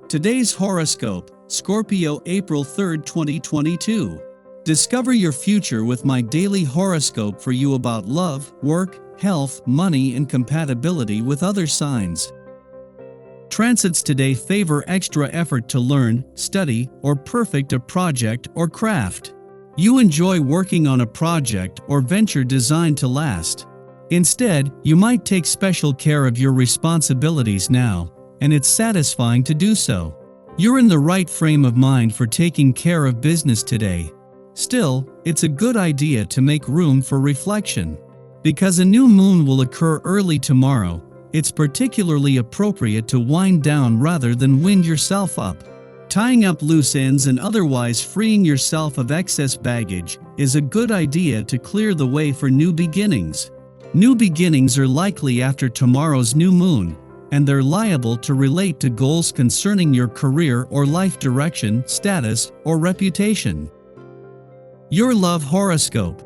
Today's horoscope, Scorpio April 3, 2022. Discover your future with my daily horoscope for you about love, work, health, money, and compatibility with other signs. Transits today favor extra effort to learn, study, or perfect a project or craft. You enjoy working on a project or venture designed to last. Instead, you might take special care of your responsibilities now, and it's satisfying to do so. You're in the right frame of mind for taking care of business today. Still, it's a good idea to make room for reflection. Because a new moon will occur early tomorrow, it's particularly appropriate to wind down rather than wind yourself up. Tying up loose ends and otherwise freeing yourself of excess baggage is a good idea to clear the way for new beginnings. New beginnings are likely after tomorrow's new moon, and they're liable to relate to goals concerning your career or life direction, status, or reputation. Your love horoscope.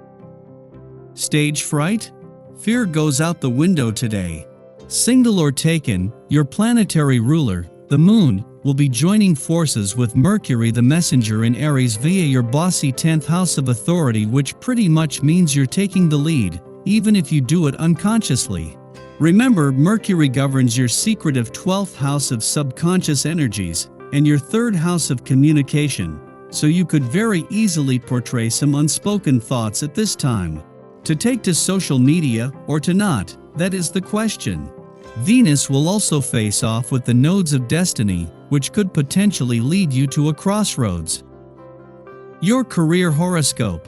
Stage fright? Fear goes out the window today. Single or taken, your planetary ruler, the moon, will be joining forces with Mercury the messenger in Aries via your bossy 10th house of authority, which pretty much means you're taking the lead, even if you do it unconsciously. Remember, Mercury governs your secretive 12th house of subconscious energies and your 3rd house of communication, so you could very easily portray some unspoken thoughts at this time. To take to social media or to not, that is the question. Venus will also face off with the nodes of destiny, which could potentially lead you to a crossroads. Your career horoscope.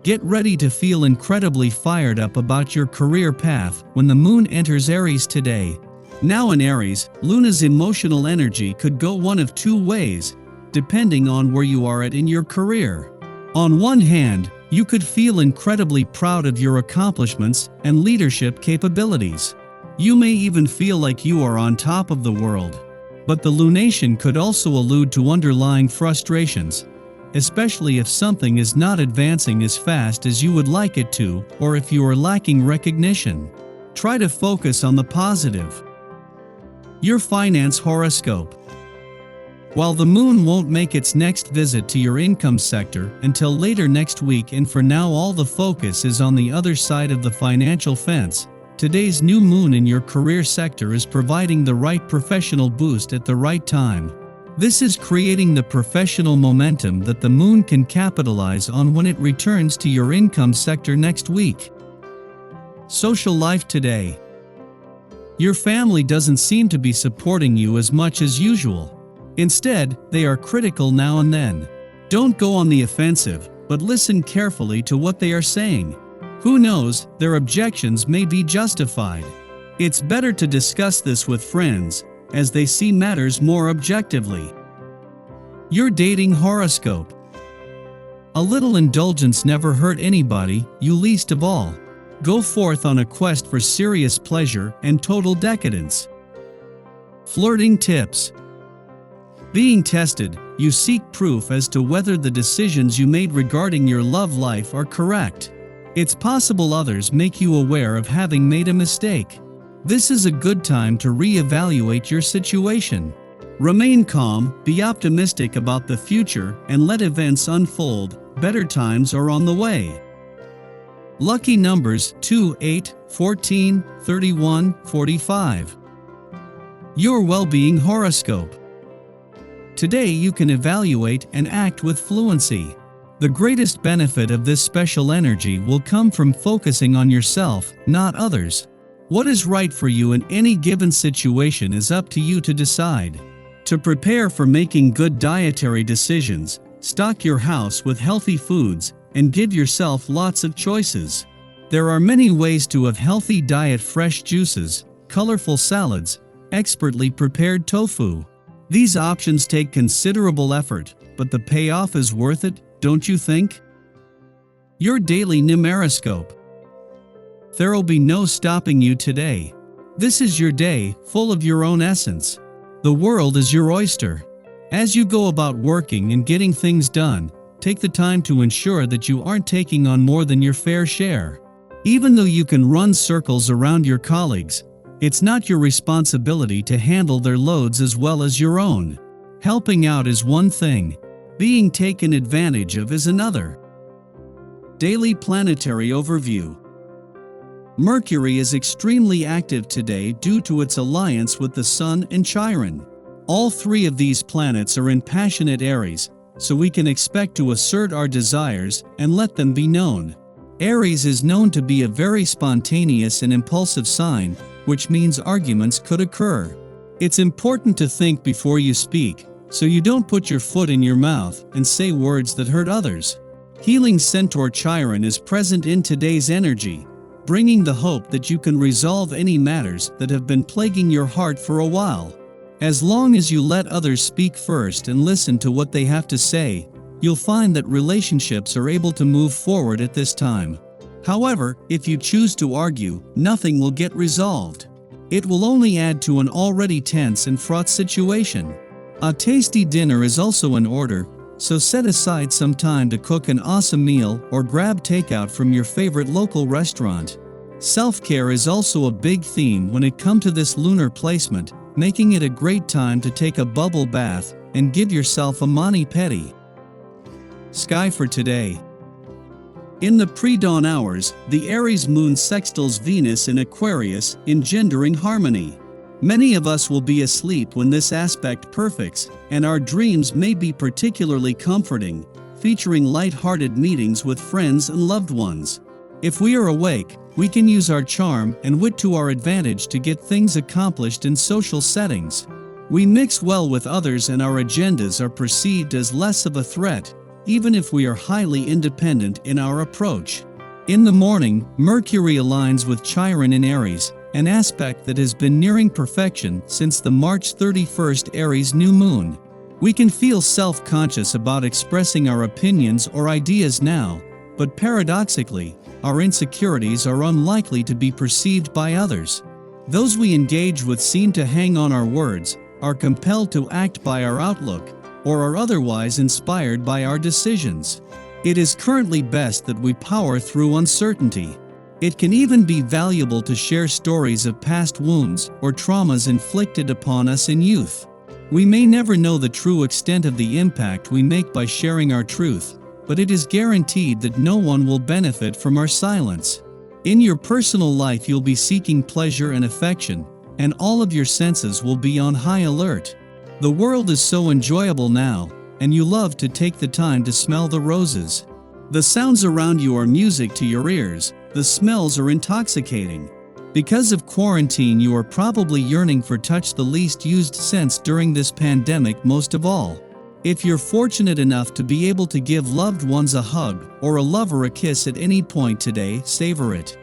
Get ready to feel incredibly fired up about your career path when the moon enters Aries today. Now in Aries, Luna's emotional energy could go one of two ways, depending on where you are at in your career. On one hand, you could feel incredibly proud of your accomplishments and leadership capabilities. You may even feel like you are on top of the world. But the lunation could also allude to underlying frustrations, especially if something is not advancing as fast as you would like it to, or if you are lacking recognition. Try to focus on the positive. Your finance horoscope. While the moon won't make its next visit to your income sector until later next week, and for now all the focus is on the other side of the financial fence, today's new moon in your career sector is providing the right professional boost at the right time. This is creating the professional momentum that the moon can capitalize on when it returns to your income sector next week. Social life today. Your family doesn't seem to be supporting you as much as usual. Instead, they are critical now and then. Don't go on the offensive, but listen carefully to what they are saying. Who knows, their objections may be justified. It's better to discuss this with friends, as they see matters more objectively. Your dating horoscope. A little indulgence never hurt anybody, you least of all. Go forth on a quest for serious pleasure and total decadence. Flirting tips. Being tested, you seek proof as to whether the decisions you made regarding your love life are correct. It's possible others make you aware of having made a mistake. This is a good time to re-evaluate your situation. Remain calm, be optimistic about the future, and let events unfold. Better times are on the way. Lucky numbers 2, 8, 14, 31, 45. Your well-being horoscope. Today you can evaluate and act with fluency. The greatest benefit of this special energy will come from focusing on yourself, not others. What is right for you in any given situation is up to you to decide. To prepare for making good dietary decisions, stock your house with healthy foods and give yourself lots of choices. There are many ways to have healthy diet: fresh juices, colorful salads, expertly prepared tofu. These options take considerable effort, but the payoff is worth it, don't you think? Your daily numeroscope. There'll be no stopping you today. This is your day, full of your own essence. The world is your oyster. As you go about working and getting things done, take the time to ensure that you aren't taking on more than your fair share. Even though you can run circles around your colleagues, It's not your responsibility to handle their loads as well as your own. Helping out is one thing, being taken advantage of is another. Daily planetary overview. Mercury is extremely active today due to its alliance with the Sun and Chiron. All three of these planets are in passionate Aries, so we can expect to assert our desires and let them be known. Aries is known to be a very spontaneous and impulsive sign, which means arguments could occur. It's important to think before you speak, so you don't put your foot in your mouth and say words that hurt others. Healing centaur Chiron is present in today's energy, bringing the hope that you can resolve any matters that have been plaguing your heart for a while. As long as you let others speak first and listen to what they have to say, you'll find that relationships are able to move forward at this time. However, if you choose to argue, nothing will get resolved. It will only add to an already tense and fraught situation. A tasty dinner is also in order, so set aside some time to cook an awesome meal or grab takeout from your favorite local restaurant. Self-care is also a big theme when it comes to this lunar placement, making it a great time to take a bubble bath and give yourself a mani-pedi. Sky for today. In the pre-dawn hours, the Aries moon sextiles Venus in Aquarius, engendering harmony. Many of us will be asleep when this aspect perfects, and our dreams may be particularly comforting, featuring light-hearted meetings with friends and loved ones. If we are awake, we can use our charm and wit to our advantage to get things accomplished in social settings. We mix well with others and our agendas are perceived as less of a threat, even if we are highly independent in our approach. In the morning, Mercury aligns with Chiron in Aries, an aspect that has been nearing perfection since the March 31st Aries new moon. We can feel self-conscious about expressing our opinions or ideas now, but paradoxically, our insecurities are unlikely to be perceived by others. Those we engage with seem to hang on our words, are compelled to act by our outlook, or are otherwise inspired by our decisions. It is currently best that we power through uncertainty. It can even be valuable to share stories of past wounds or traumas inflicted upon us in youth. We may never know the true extent of the impact we make by sharing our truth, but it is guaranteed that no one will benefit from our silence. In your personal life, you'll be seeking pleasure and affection, and all of your senses will be on high alert. The world is so enjoyable now, and you love to take the time to smell the roses. The sounds around you are music to your ears, the smells are intoxicating. Because of quarantine, you are probably yearning for touch, the least used sense during this pandemic most of all. If you're fortunate enough to be able to give loved ones a hug or a lover a kiss at any point today, savor it.